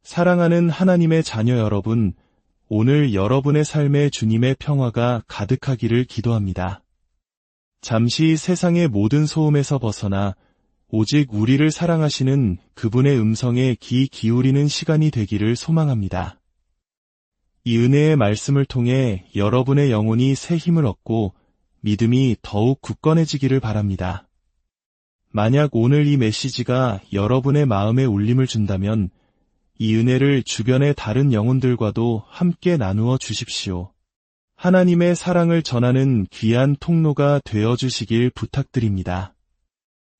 사랑하는 하나님의 자녀 여러분, 오늘 여러분의 삶에 주님의 평화가 가득하기를 기도합니다. 잠시 세상의 모든 소음에서 벗어나 오직 우리를 사랑하시는 그분의 음성에 귀 기울이는 시간이 되기를 소망합니다. 이 은혜의 말씀을 통해 여러분의 영혼이 새 힘을 얻고 믿음이 더욱 굳건해지기를 바랍니다. 만약 오늘 이 메시지가 여러분의 마음에 울림을 준다면 이 은혜를 주변의 다른 영혼들과도 함께 나누어 주십시오. 하나님의 사랑을 전하는 귀한 통로가 되어주시길 부탁드립니다.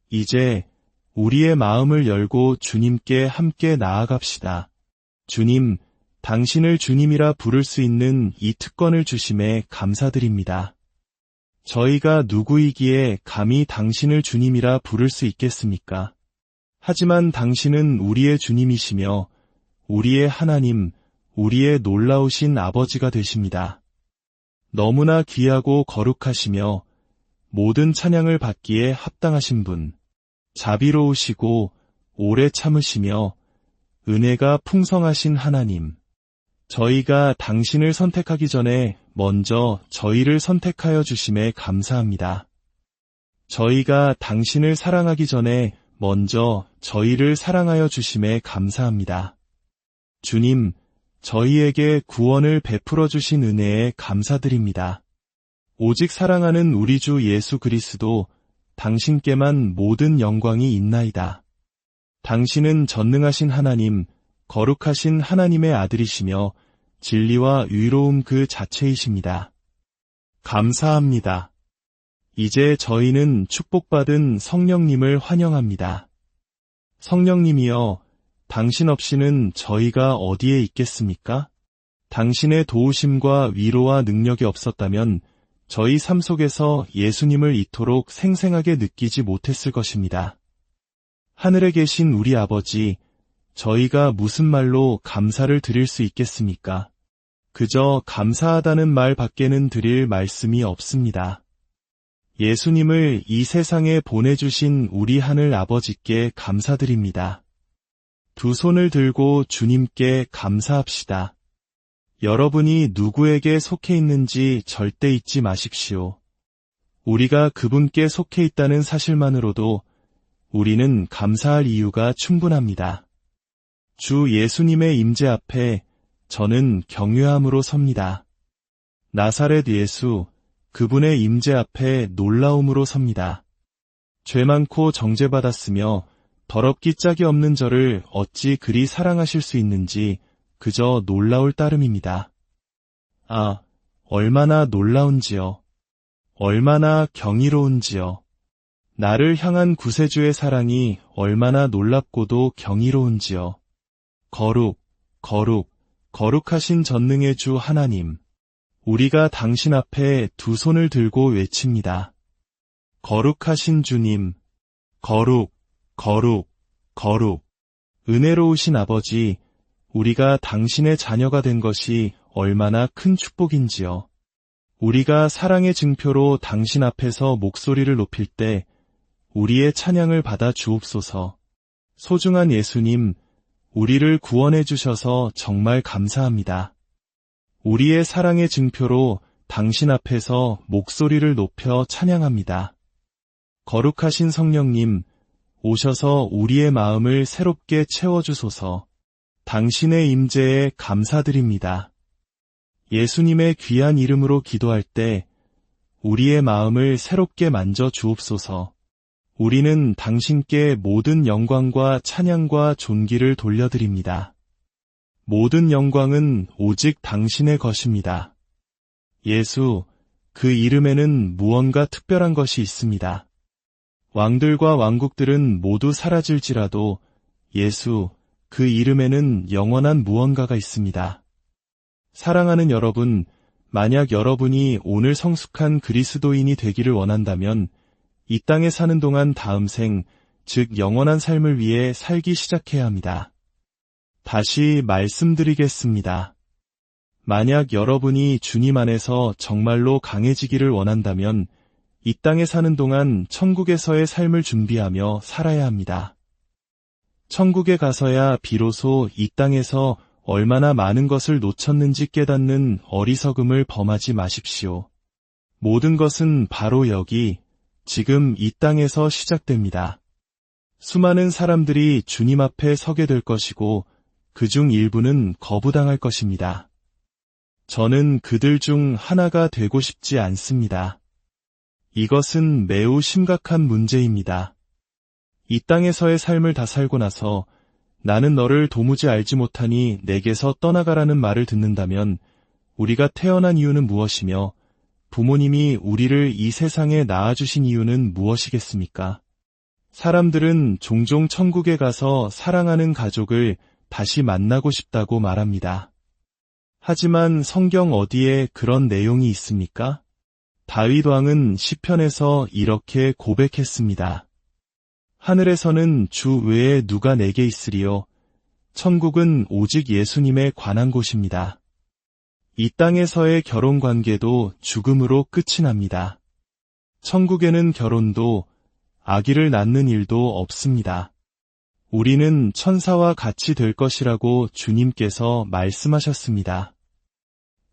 이제 우리의 마음을 열고 주님께 함께 나아갑시다. 주님, 당신을 주님이라 부를 수 있는 이 특권을 주심에 감사드립니다. 저희가 누구이기에 감히 당신을 주님이라 부를 수 있겠습니까? 하지만 당신은 우리의 주님이시며 우리의 하나님, 우리의 놀라우신 아버지가 되십니다. 너무나 귀하고 거룩하시며 모든 찬양을 받기에 합당하신 분, 자비로우시고 오래 참으시며 은혜가 풍성하신 하나님, 저희가 당신을 선택하기 전에 먼저 저희를 선택하여 주심에 감사합니다. 저희가 당신을 사랑하기 전에 먼저 저희를 사랑하여 주심에 감사합니다. 주님, 저희에게 구원을 베풀어 주신 은혜에 감사드립니다. 오직 사랑하는 우리 주 예수 그리스도, 당신께만 모든 영광이 있나이다. 당신은 전능하신 하나님, 거룩하신 하나님의 아들이시며 진리와 의로움 그 자체이십니다. 감사합니다. 이제 저희는 축복받은 성령님을 환영합니다. 성령님이여, 당신 없이는 저희가 어디에 있겠습니까? 당신의 도우심과 위로와 능력이 없었다면 저희 삶 속에서 예수님을 이토록 생생하게 느끼지 못했을 것입니다. 하늘에 계신 우리 아버지, 저희가 무슨 말로 감사를 드릴 수 있겠습니까? 그저 감사하다는 말 밖에는 드릴 말씀이 없습니다. 예수님을 이 세상에 보내주신 우리 하늘 아버지께 감사드립니다. 두 손을 들고 주님께 감사합시다. 여러분이 누구에게 속해 있는지 절대 잊지 마십시오. 우리가 그분께 속해 있다는 사실만으로도 우리는 감사할 이유가 충분합니다. 주 예수님의 임재 앞에 저는 경외함으로 섭니다. 나사렛 예수, 그분의 임재 앞에 놀라움으로 섭니다. 죄 많고 정죄받았으며 더럽기 짝이 없는 저를 어찌 그리 사랑하실 수 있는지 그저 놀라울 따름입니다. 아, 얼마나 놀라운지요. 얼마나 경이로운지요. 나를 향한 구세주의 사랑이 얼마나 놀랍고도 경이로운지요. 거룩, 거룩, 거룩하신 전능의 주 하나님, 우리가 당신 앞에 두 손을 들고 외칩니다. 거룩하신 주님, 거룩, 거룩, 거룩. 은혜로우신 아버지, 우리가 당신의 자녀가 된 것이 얼마나 큰 축복인지요. 우리가 사랑의 증표로 당신 앞에서 목소리를 높일 때 우리의 찬양을 받아 주옵소서. 소중한 예수님, 우리를 구원해 주셔서 정말 감사합니다. 우리의 사랑의 증표로 당신 앞에서 목소리를 높여 찬양합니다. 거룩하신 성령님, 오셔서 우리의 마음을 새롭게 채워주소서. 당신의 임재에 감사드립니다. 예수님의 귀한 이름으로 기도할 때 우리의 마음을 새롭게 만져 주옵소서. 우리는 당신께 모든 영광과 찬양과 존귀를 돌려드립니다. 모든 영광은 오직 당신의 것입니다. 예수, 그 이름에는 무언가 특별한 것이 있습니다. 왕들과 왕국들은 모두 사라질지라도 예수, 그 이름에는 영원한 무언가가 있습니다. 사랑하는 여러분, 만약 여러분이 오늘 성숙한 그리스도인이 되기를 원한다면 이 땅에 사는 동안 다음 생, 즉 영원한 삶을 위해 살기 시작해야 합니다. 다시 말씀드리겠습니다. 만약 여러분이 주님 안에서 정말로 강해지기를 원한다면 이 땅에 사는 동안 천국에서의 삶을 준비하며 살아야 합니다. 천국에 가서야 비로소 이 땅에서 얼마나 많은 것을 놓쳤는지 깨닫는 어리석음을 범하지 마십시오. 모든 것은 바로 여기, 지금 이 땅에서 시작됩니다. 수많은 사람들이 주님 앞에 서게 될 것이고 그중 일부는 거부당할 것입니다. 저는 그들 중 하나가 되고 싶지 않습니다. 이것은 매우 심각한 문제입니다. 이 땅에서의 삶을 다 살고 나서 나는 너를 도무지 알지 못하니 내게서 떠나가라는 말을 듣는다면 우리가 태어난 이유는 무엇이며 부모님이 우리를 이 세상에 낳아주신 이유는 무엇이겠습니까? 사람들은 종종 천국에 가서 사랑하는 가족을 다시 만나고 싶다고 말합니다. 하지만 성경 어디에 그런 내용이 있습니까? 다윗 왕은 시편에서 이렇게 고백했습니다. 하늘에서는 주 외에 누가 내게 있으리요? 천국은 오직 예수님에 관한 곳입니다. 이 땅에서의 결혼 관계도 죽음으로 끝이 납니다. 천국에는 결혼도 아기를 낳는 일도 없습니다. 우리는 천사와 같이 될 것이라고 주님께서 말씀하셨습니다.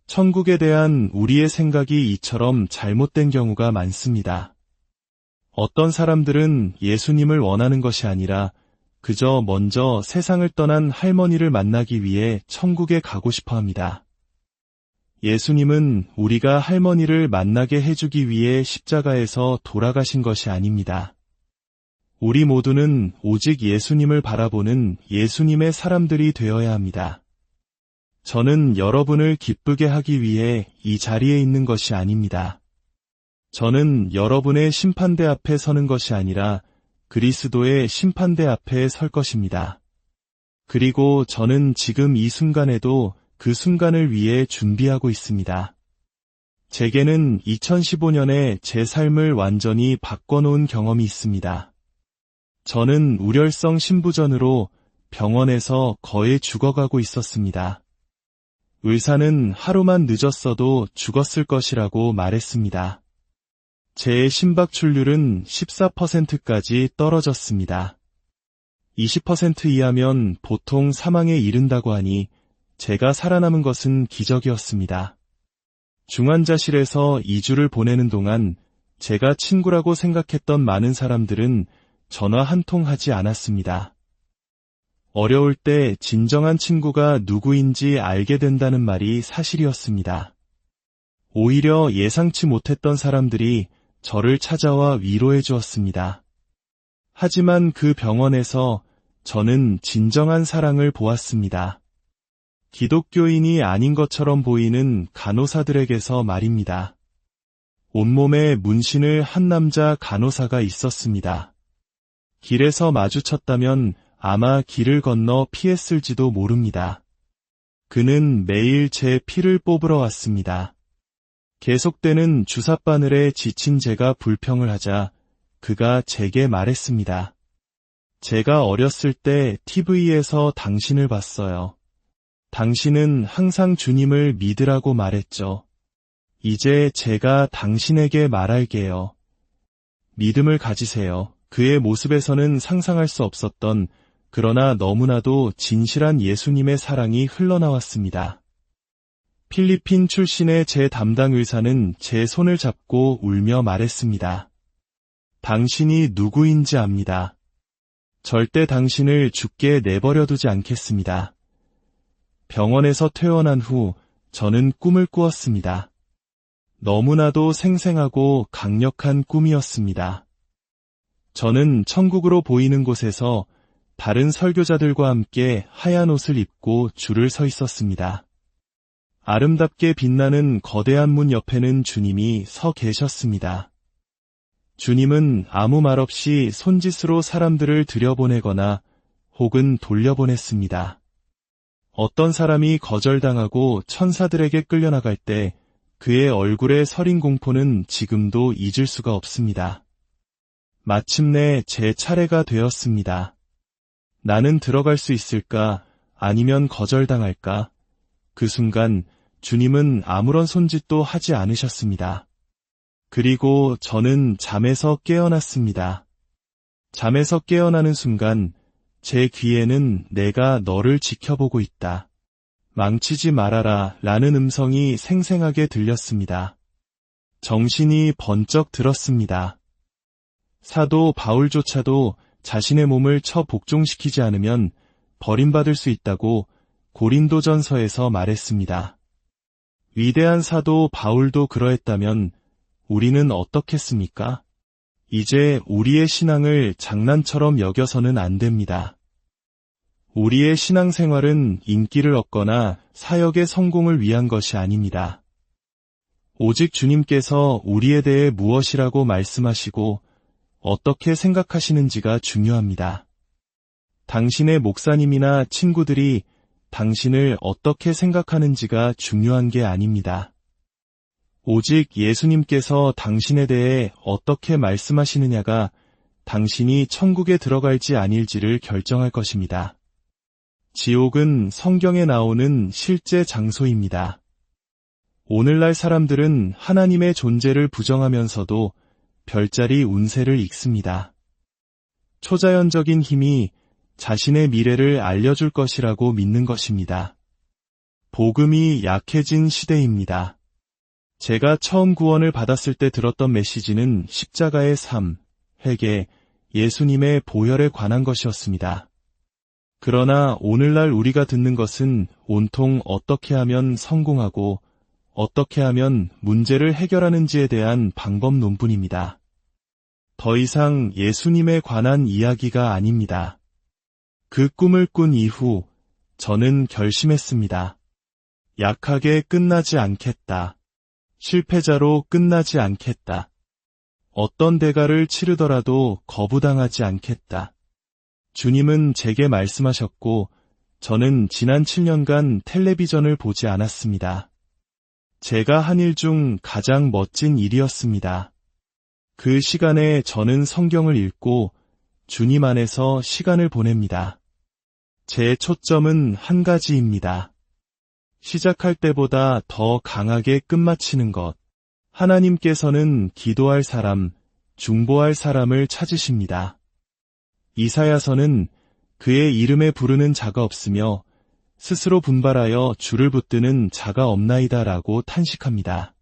천국에 대한 우리의 생각이 이처럼 잘못된 경우가 많습니다. 어떤 사람들은 예수님을 원하는 것이 아니라 그저 먼저 세상을 떠난 할머니를 만나기 위해 천국에 가고 싶어 합니다. 예수님은 우리가 할머니를 만나게 해주기 위해 십자가에서 돌아가신 것이 아닙니다. 우리 모두는 오직 예수님을 바라보는 예수님의 사람들이 되어야 합니다. 저는 여러분을 기쁘게 하기 위해 이 자리에 있는 것이 아닙니다. 저는 여러분의 심판대 앞에 서는 것이 아니라 그리스도의 심판대 앞에 설 것입니다. 그리고 저는 지금 이 순간에도 그 순간을 위해 준비하고 있습니다. 제게는 2015년에 제 삶을 완전히 바꿔놓은 경험이 있습니다. 저는 우렬성 신부전으로 병원에서 거의 죽어가고 있었습니다. 의사는 하루만 늦었어도 죽었을 것이라고 말했습니다. 제 심박출률은 14%까지 떨어졌습니다. 20% 이하면 보통 사망에 이른다고 하니 제가 살아남은 것은 기적이었습니다. 중환자실에서 2주를 보내는 동안 제가 친구라고 생각했던 많은 사람들은 전화 한 통 하지 않았습니다. 어려울 때 진정한 친구가 누구인지 알게 된다는 말이 사실이었습니다. 오히려 예상치 못했던 사람들이 저를 찾아와 위로해 주었습니다. 하지만 그 병원에서 저는 진정한 사랑을 보았습니다. 기독교인이 아닌 것처럼 보이는 간호사들에게서 말입니다. 온몸에 문신을 한 남자 간호사가 있었습니다. 길에서 마주쳤다면 아마 길을 건너 피했을지도 모릅니다. 그는 매일 제 피를 뽑으러 왔습니다. 계속되는 주사바늘에 지친 제가 불평을 하자 그가 제게 말했습니다. 제가 어렸을 때 TV에서 당신을 봤어요. 당신은 항상 주님을 믿으라고 말했죠. 이제 제가 당신에게 말할게요. 믿음을 가지세요. 그의 모습에서는 상상할 수 없었던 그러나 너무나도 진실한 예수님의 사랑이 흘러나왔습니다. 필리핀 출신의 제 담당 의사는 제 손을 잡고 울며 말했습니다. 당신이 누구인지 압니다. 절대 당신을 죽게 내버려두지 않겠습니다. 병원에서 퇴원한 후 저는 꿈을 꾸었습니다. 너무나도 생생하고 강력한 꿈이었습니다. 저는 천국으로 보이는 곳에서 다른 설교자들과 함께 하얀 옷을 입고 줄을 서 있었습니다. 아름답게 빛나는 거대한 문 옆에는 주님이 서 계셨습니다. 주님은 아무 말 없이 손짓으로 사람들을 들여보내거나 혹은 돌려보냈습니다. 어떤 사람이 거절당하고 천사들에게 끌려나갈 때 그의 얼굴에 서린 공포는 지금도 잊을 수가 없습니다. 마침내 제 차례가 되었습니다. 나는 들어갈 수 있을까? 아니면 거절당할까? 그 순간 주님은 아무런 손짓도 하지 않으셨습니다. 그리고 저는 잠에서 깨어났습니다. 잠에서 깨어나는 순간 제 귀에는 내가 너를 지켜보고 있다. 망치지 말아라 라는 음성이 생생하게 들렸습니다. 정신이 번쩍 들었습니다. 사도 바울조차도 자신의 몸을 처복종시키지 않으면 버림받을 수 있다고 고린도전서에서 말했습니다. 위대한 사도 바울도 그러했다면 우리는 어떻겠습니까? 이제 우리의 신앙을 장난처럼 여겨서는 안 됩니다. 우리의 신앙생활은 인기를 얻거나 사역의 성공을 위한 것이 아닙니다. 오직 주님께서 우리에 대해 무엇이라고 말씀하시고 어떻게 생각하시는지가 중요합니다. 당신의 목사님이나 친구들이 당신을 어떻게 생각하는지가 중요한 게 아닙니다. 오직 예수님께서 당신에 대해 어떻게 말씀하시느냐가 당신이 천국에 들어갈지 아닐지를 결정할 것입니다. 지옥은 성경에 나오는 실제 장소입니다. 오늘날 사람들은 하나님의 존재를 부정하면서도 별자리 운세를 읽습니다. 초자연적인 힘이 자신의 미래를 알려줄 것이라고 믿는 것입니다. 복음이 약해진 시대입니다. 제가 처음 구원을 받았을 때 들었던 메시지는 십자가의 삶, 회개, 예수님의 보혈에 관한 것이었습니다. 그러나 오늘날 우리가 듣는 것은 온통 어떻게 하면 성공하고 어떻게 하면 문제를 해결하는지에 대한 방법론뿐입니다. 더 이상 예수님에 관한 이야기가 아닙니다. 그 꿈을 꾼 이후 저는 결심했습니다. 약하게 끝나지 않겠다. 실패자로 끝나지 않겠다. 어떤 대가를 치르더라도 거부당하지 않겠다. 주님은 제게 말씀하셨고 저는 지난 7년간 텔레비전을 보지 않았습니다. 제가 한 일 중 가장 멋진 일이었습니다. 그 시간에 저는 성경을 읽고 주님 안에서 시간을 보냅니다. 제 초점은 한 가지입니다. 시작할 때보다 더 강하게 끝마치는 것. 하나님께서는 기도할 사람, 중보할 사람을 찾으십니다. 이사야서는 그의 이름에 부르는 자가 없으며 스스로 분발하여 줄을 붙드는 자가 없나이다 라고 탄식합니다.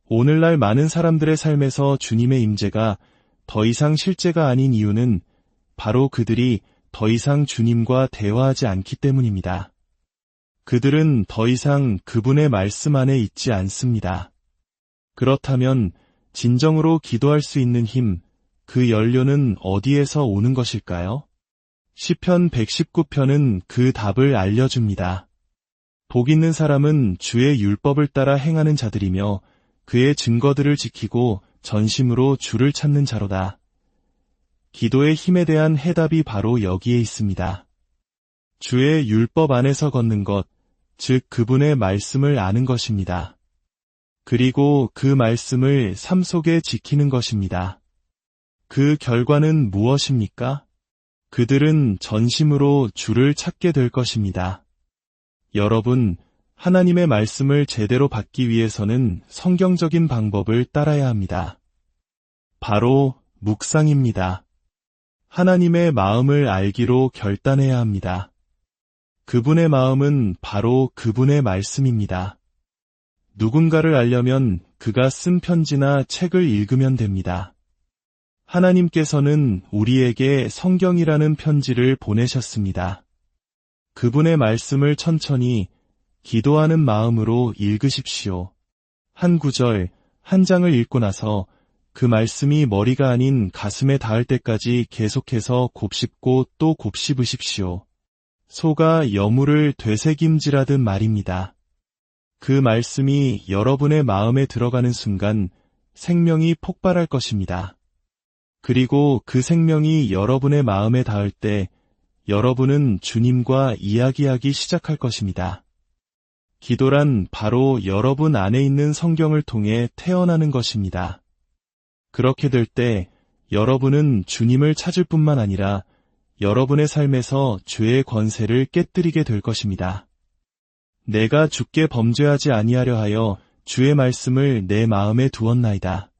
오늘날 많은 사람들의 삶에서 주님의 임재가 더 이상 실제가 아닌 이유는 바로 그들이 더 이상 주님과 대화하지 않기 때문입니다. 그들은 더 이상 그분의 말씀 안에 있지 않습니다. 그렇다면 진정으로 기도할 수 있는 힘, 그 연료는 어디에서 오는 것일까요? 시편 119편은 그 답을 알려줍니다. 복 있는 사람은 주의 율법을 따라 행하는 자들이며 그의 증거들을 지키고 전심으로 주를 찾는 자로다. 기도의 힘에 대한 해답이 바로 여기에 있습니다. 주의 율법 안에서 걷는 것, 즉 그분의 말씀을 아는 것입니다. 그리고 그 말씀을 삶 속에 지키는 것입니다. 그 결과는 무엇입니까? 그들은 전심으로 주를 찾게 될 것입니다. 여러분, 하나님의 말씀을 제대로 받기 위해서는 성경적인 방법을 따라야 합니다. 바로 묵상입니다. 하나님의 마음을 알기로 결단해야 합니다. 그분의 마음은 바로 그분의 말씀입니다. 누군가를 알려면 그가 쓴 편지나 책을 읽으면 됩니다. 하나님께서는 우리에게 성경이라는 편지를 보내셨습니다. 그분의 말씀을 천천히 기도하는 마음으로 읽으십시오. 한 구절, 한 장을 읽고 나서 그 말씀이 머리가 아닌 가슴에 닿을 때까지 계속해서 곱씹고 또 곱씹으십시오. 소가 여물을 되새김질하듯 말입니다. 그 말씀이 여러분의 마음에 들어가는 순간 생명이 폭발할 것입니다. 그리고 그 생명이 여러분의 마음에 닿을 때 여러분은 주님과 이야기하기 시작할 것입니다. 기도란 바로 여러분 안에 있는 성경을 통해 태어나는 것입니다. 그렇게 될 때 여러분은 주님을 찾을 뿐만 아니라 여러분의 삶에서 죄의 권세를 깨뜨리게 될 것입니다. 내가 주께 범죄하지 아니하려 하여 주의 말씀을 내 마음에 두었나이다.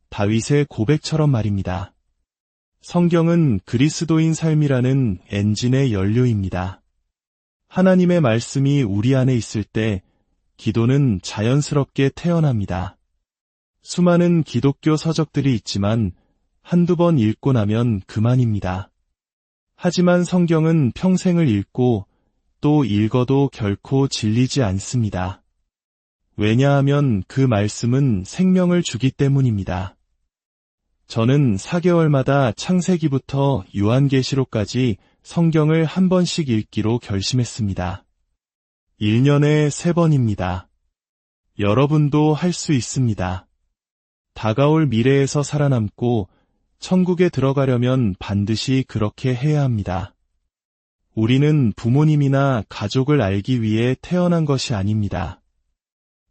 다윗의 고백처럼 말입니다. 성경은 그리스도인 삶이라는 엔진의 연료입니다. 하나님의 말씀이 우리 안에 있을 때 기도는 자연스럽게 태어납니다. 수많은 기독교 서적들이 있지만 한두 번 읽고 나면 그만입니다. 하지만 성경은 평생을 읽고 또 읽어도 결코 질리지 않습니다. 왜냐하면 그 말씀은 생명을 주기 때문입니다. 저는 4개월마다 창세기부터 요한계시록까지 성경을 한 번씩 읽기로 결심했습니다. 1년에 3번입니다. 여러분도 할 수 있습니다. 다가올 미래에서 살아남고 천국에 들어가려면 반드시 그렇게 해야 합니다. 우리는 부모님이나 가족을 알기 위해 태어난 것이 아닙니다.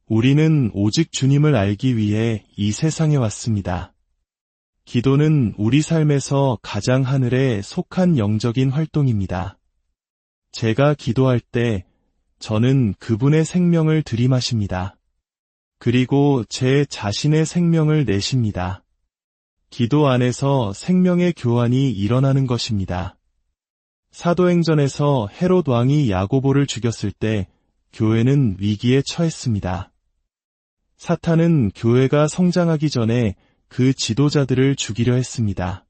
우리는 오직 주님을 알기 위해 이 세상에 왔습니다. 기도는 우리 삶에서 가장 하늘에 속한 영적인 활동입니다. 제가 기도할 때 저는 그분의 생명을 들이마십니다. 그리고 제 자신의 생명을 내쉽니다. 기도 안에서 생명의 교환이 일어나는 것입니다. 사도행전에서 헤롯 왕이 야고보를 죽였을 때 교회는 위기에 처했습니다. 사탄은 교회가 성장하기 전에 그 지도자들을 죽이려 했습니다.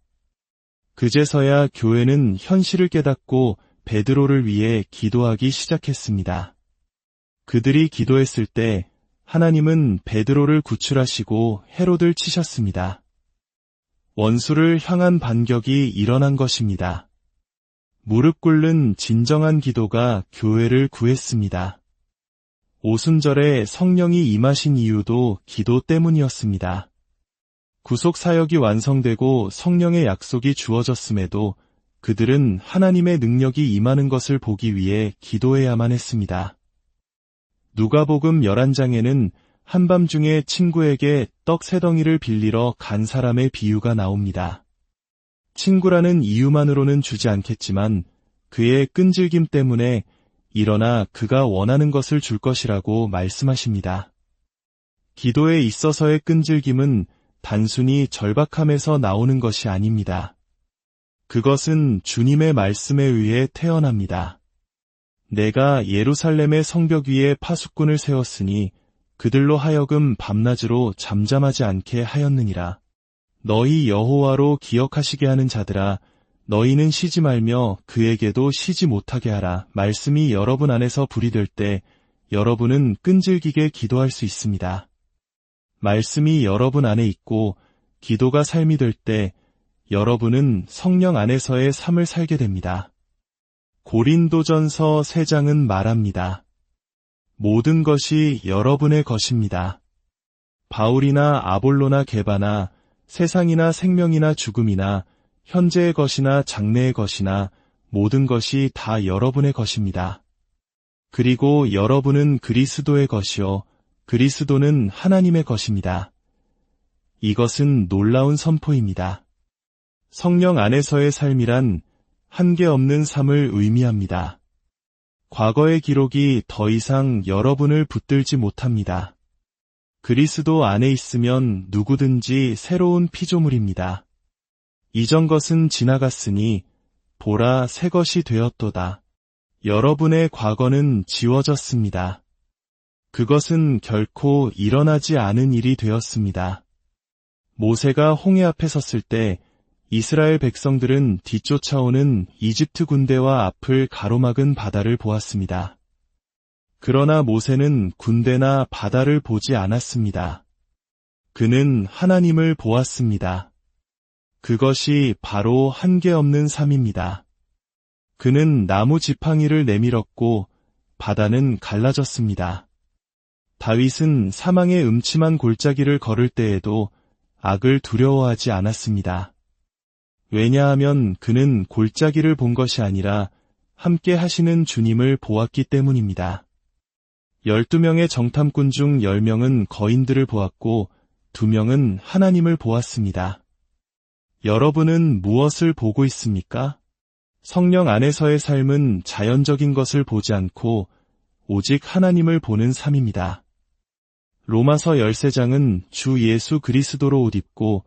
그제서야 교회는 현실을 깨닫고 베드로를 위해 기도하기 시작했습니다. 그들이 기도했을 때 하나님은 베드로를 구출하시고 헤롯을 치셨습니다. 원수를 향한 반격이 일어난 것입니다. 무릎 꿇는 진정한 기도가 교회를 구했습니다. 오순절에 성령이 임하신 이유도 기도 때문이었습니다. 구속 사역이 완성되고 성령의 약속이 주어졌음에도 그들은 하나님의 능력이 임하는 것을 보기 위해 기도해야만 했습니다. 누가복음 11장에는 한밤중에 친구에게 떡 3덩이를 빌리러 간 사람의 비유가 나옵니다. 친구라는 이유만으로는 주지 않겠지만 그의 끈질김 때문에 일어나 그가 원하는 것을 줄 것이라고 말씀하십니다. 기도에 있어서의 끈질김은 단순히 절박함에서 나오는 것이 아닙니다. 그것은 주님의 말씀에 의해 태어납니다. 내가 예루살렘의 성벽 위에 파수꾼을 세웠으니 그들로 하여금 밤낮으로 잠잠하지 않게 하였느니라. 너희 여호와로 기억하시게 하는 자들아, 너희는 쉬지 말며 그에게도 쉬지 못하게 하라. 말씀이 여러분 안에서 불이 될 때 여러분은 끈질기게 기도할 수 있습니다. 말씀이 여러분 안에 있고 기도가 삶이 될 때 여러분은 성령 안에서의 삶을 살게 됩니다. 고린도전서 3장은 말합니다. 모든 것이 여러분의 것입니다. 바울이나 아볼로나 게바나 세상이나 생명이나 죽음이나 현재의 것이나 장래의 것이나 모든 것이 다 여러분의 것입니다. 그리고 여러분은 그리스도의 것이요 그리스도는 하나님의 것입니다. 이것은 놀라운 선포입니다. 성령 안에서의 삶이란 한계없는 삶을 의미합니다. 과거의 기록이 더 이상 여러분을 붙들지 못합니다. 그리스도 안에 있으면 누구든지 새로운 피조물입니다. 이전 것은 지나갔으니 보라 새 것이 되었도다. 여러분의 과거는 지워졌습니다. 그것은 결코 일어나지 않은 일이 되었습니다. 모세가 홍해 앞에 섰을 때 이스라엘 백성들은 뒤쫓아오는 이집트 군대와 앞을 가로막은 바다를 보았습니다. 그러나 모세는 군대나 바다를 보지 않았습니다. 그는 하나님을 보았습니다. 그것이 바로 한계없는 삶입니다. 그는 나무 지팡이를 내밀었고 바다는 갈라졌습니다. 다윗은 사망의 음침한 골짜기를 걸을 때에도 악을 두려워하지 않았습니다. 왜냐하면 그는 골짜기를 본 것이 아니라 함께 하시는 주님을 보았기 때문입니다. 12명의 정탐꾼 중 10명은 거인들을 보았고 2명은 하나님을 보았습니다. 여러분은 무엇을 보고 있습니까? 성령 안에서의 삶은 자연적인 것을 보지 않고 오직 하나님을 보는 삶입니다. 로마서 13장은 주 예수 그리스도로 옷 입고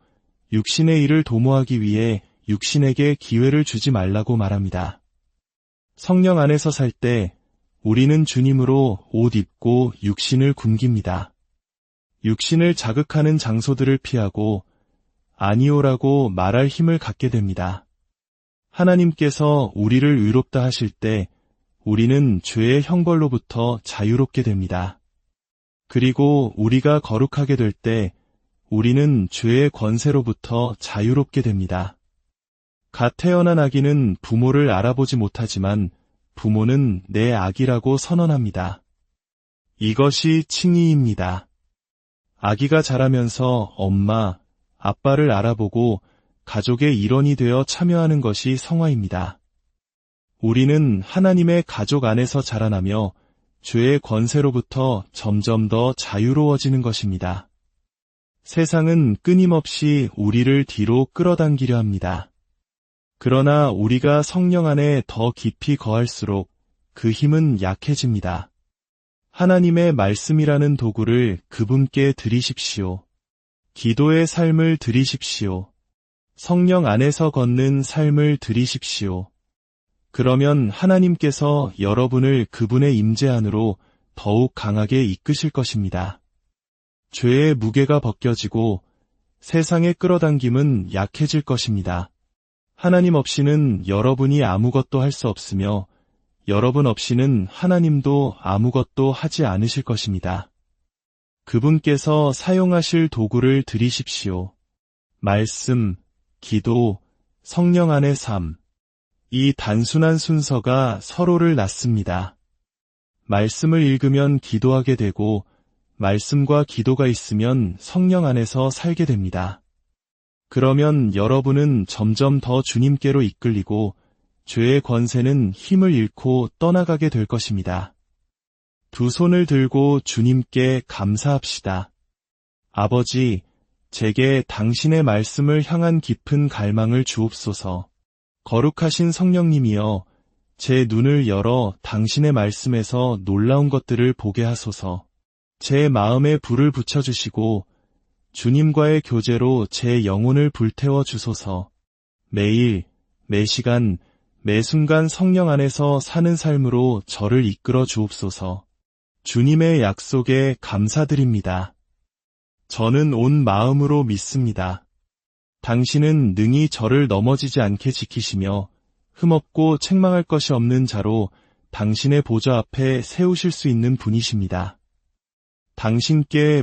육신의 일을 도모하기 위해 육신에게 기회를 주지 말라고 말합니다. 성령 안에서 살 때 우리는 주님으로 옷 입고 육신을 굶깁니다. 육신을 자극하는 장소들을 피하고 아니오라고 말할 힘을 갖게 됩니다. 하나님께서 우리를 의롭다 하실 때 우리는 죄의 형벌로부터 자유롭게 됩니다. 그리고 우리가 거룩하게 될 때 우리는 죄의 권세로부터 자유롭게 됩니다. 갓 태어난 아기는 부모를 알아보지 못하지만 부모는 내 아기라고 선언합니다. 이것이 칭의입니다. 아기가 자라면서 엄마, 아빠를 알아보고 가족의 일원이 되어 참여하는 것이 성화입니다. 우리는 하나님의 가족 안에서 자라나며 죄의 권세로부터 점점 더 자유로워지는 것입니다. 세상은 끊임없이 우리를 뒤로 끌어당기려 합니다. 그러나 우리가 성령 안에 더 깊이 거할수록 그 힘은 약해집니다. 하나님의 말씀이라는 도구를 그분께 드리십시오. 기도의 삶을 드리십시오. 성령 안에서 걷는 삶을 드리십시오. 그러면 하나님께서 여러분을 그분의 임재 안으로 더욱 강하게 이끄실 것입니다. 죄의 무게가 벗겨지고 세상의 끌어당김은 약해질 것입니다. 하나님 없이는 여러분이 아무것도 할 수 없으며 여러분 없이는 하나님도 아무것도 하지 않으실 것입니다. 그분께서 사용하실 도구를 드리십시오. 말씀, 기도, 성령 안의 삶. 이 단순한 순서가 서로를 낳습니다. 말씀을 읽으면 기도하게 되고 말씀과 기도가 있으면 성령 안에서 살게 됩니다. 그러면 여러분은 점점 더 주님께로 이끌리고 죄의 권세는 힘을 잃고 떠나가게 될 것입니다. 두 손을 들고 주님께 감사합시다. 아버지, 제게 당신의 말씀을 향한 깊은 갈망을 주옵소서. 거룩하신 성령님이여, 제 눈을 열어 당신의 말씀에서 놀라운 것들을 보게 하소서. 제 마음에 불을 붙여주시고 주님과의 교제로 제 영혼을 불태워 주소서. 매일, 매시간, 매순간 성령 안에서 사는 삶으로 저를 이끌어 주옵소서. 주님의 약속에 감사드립니다. 저는 온 마음으로 믿습니다. 당신은 능히 저를 넘어지지 않게 지키시며 흠없고 책망할 것이 없는 자로 당신의 보좌 앞에 세우실 수 있는 분이십니다. 당신께